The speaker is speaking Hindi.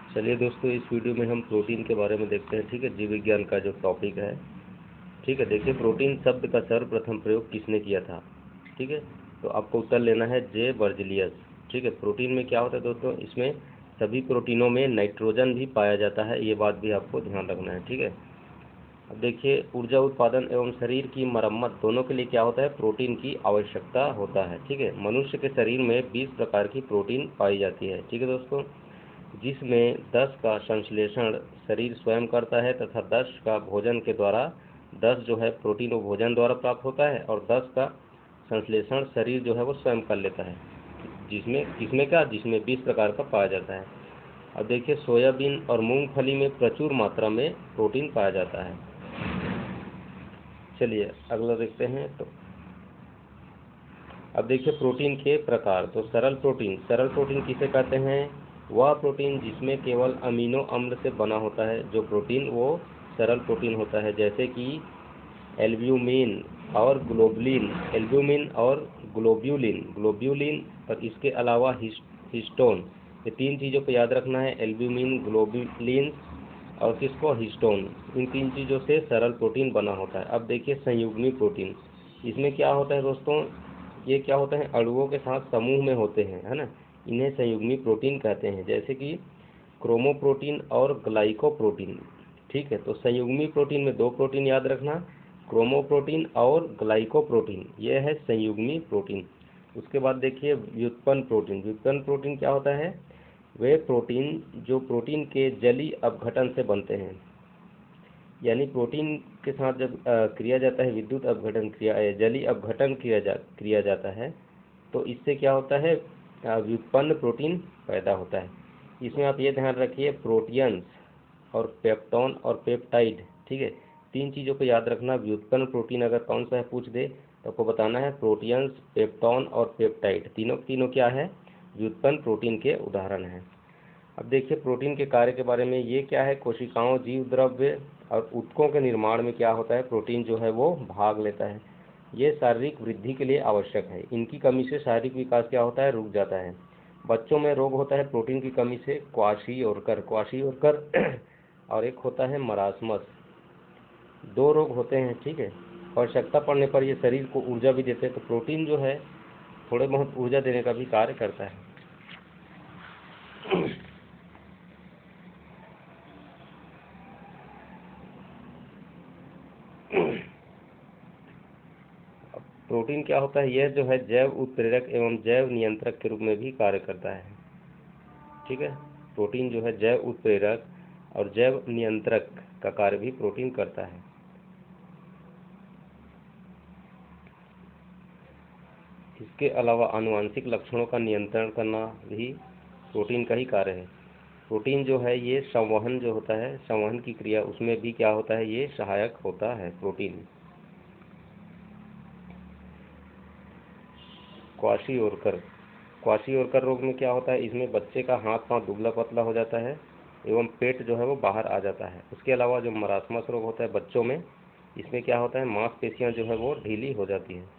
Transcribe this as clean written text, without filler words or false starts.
चलिए दोस्तों, इस वीडियो में हम प्रोटीन के बारे में देखते हैं। ठीक है, जीव विज्ञान का जो टॉपिक है। ठीक है, देखिए प्रोटीन शब्द का सर्वप्रथम प्रयोग किसने किया था। ठीक है, तो आपको उत्तर लेना है जे बर्जिलियस। ठीक है, प्रोटीन में क्या होता है दोस्तों, इसमें सभी प्रोटीनों में नाइट्रोजन भी पाया जाता है, ये बात भी आपको ध्यान रखना है। ठीक है, अब देखिए ऊर्जा उत्पादन एवं शरीर की मरम्मत दोनों के लिए क्या होता है, प्रोटीन की आवश्यकता होता है। ठीक है, मनुष्य के शरीर में 20 प्रकार की प्रोटीन पाई जाती है। ठीक है दोस्तों, जिसमें 10 का संश्लेषण शरीर स्वयं करता है तथा 10 का भोजन के द्वारा 10 जो है प्रोटीन वो भोजन द्वारा प्राप्त होता है और 10 का संश्लेषण शरीर जो है वो स्वयं कर लेता है। जिसमें 20 प्रकार का पाया जाता है। अब देखिए सोयाबीन और मूंगफली में प्रचुर मात्रा में प्रोटीन पाया जाता है। चलिए अगला देखते हैं। तो अब देखिए प्रोटीन के प्रकार। तो सरल प्रोटीन किसे कहते हैं, वह प्रोटीन जिसमें केवल अमीनो अम्ल से बना होता है जो प्रोटीन वो सरल प्रोटीन होता है, जैसे कि एल्ब्यूमिन और ग्लोबुलिन। ग्लोब्यूलिन और इसके अलावा हिस्टोन। ये तीन चीज़ों को याद रखना है, एल्ब्यूमिन, ग्लोबुलिन और किसको, हिस्टोन। इन तीन चीज़ों से सरल प्रोटीन बना होता है। अब देखिए संयुग्मी प्रोटीन, इसमें क्या होता है दोस्तों, ये क्या होता है, अणुओं के साथ समूह में होते हैं, है ना। इन्हें संयुग्मी प्रोटीन कहते हैं, जैसे कि क्रोमोप्रोटीन और ग्लाइकोप्रोटीन। ठीक है, तो संयुग्मी प्रोटीन में दो प्रोटीन याद रखना, क्रोमोप्रोटीन और ग्लाइकोप्रोटीन, यह है संयुग्मी प्रोटीन। उसके बाद देखिए व्युत्पन्न प्रोटीन क्या होता है, वे प्रोटीन जो प्रोटीन के जलीय अपघटन से बनते हैं। यानी प्रोटीन के साथ जब क्रिया जाता है, विद्युत अपघटन क्रिया जलीय अपघटन क्रिया जाता है, तो इससे क्या होता है, व्युत्पन्न प्रोटीन पैदा होता है। इसमें आप ये ध्यान रखिए, प्रोटियंस और पेप्टोन और पेप्टाइड। ठीक है, तीन चीज़ों को याद रखना। व्युत्पन्न प्रोटीन अगर कौन सा है पूछ दे तो आपको बताना है प्रोटियंस, पेप्टोन और पेप्टाइड। तीनों क्या है, व्युत्पन्न प्रोटीन के उदाहरण हैं। अब देखिए प्रोटीन के कार्य के बारे में, ये क्या है, कोशिकाओं, जीव द्रव्य और ऊतकों के निर्माण में क्या होता है, प्रोटीन जो है वो भाग लेता है। ये शारीरिक वृद्धि के लिए आवश्यक है। इनकी कमी से शारीरिक विकास क्या होता है, रुक जाता है। बच्चों में रोग होता है प्रोटीन की कमी से, क्वाशीयोरकर और एक होता है मरासमस। दो रोग होते हैं। ठीक है, आवश्यकता पड़ने पर ये शरीर को ऊर्जा भी देते हैं। तो प्रोटीन जो है थोड़े बहुत ऊर्जा देने का भी कार्य करता है। प्रोटीन क्या होता है, यह जो है जैव उत्प्रेरक एवं जैव नियंत्रक के रूप में भी कार्य करता है। ठीक है, प्रोटीन जो है जैव उत्प्रेरक और जैव नियंत्रक का कार्य भी प्रोटीन करता है। इसके अलावा आनुवांशिक लक्षणों का नियंत्रण करना भी प्रोटीन का ही कार्य है। प्रोटीन जो है ये संवहन जो होता है, संवहन की क्रिया, उसमें भी क्या होता है, ये सहायक होता है प्रोटीन। क्वाशियोरकर रोग में क्या होता है, इसमें बच्चे का हाथ पांव दुबला पतला हो जाता है एवं पेट जो है वो बाहर आ जाता है। उसके अलावा जो मरासमस रोग होता है बच्चों में, इसमें क्या होता है, मांसपेशियां जो है वो ढीली हो जाती है।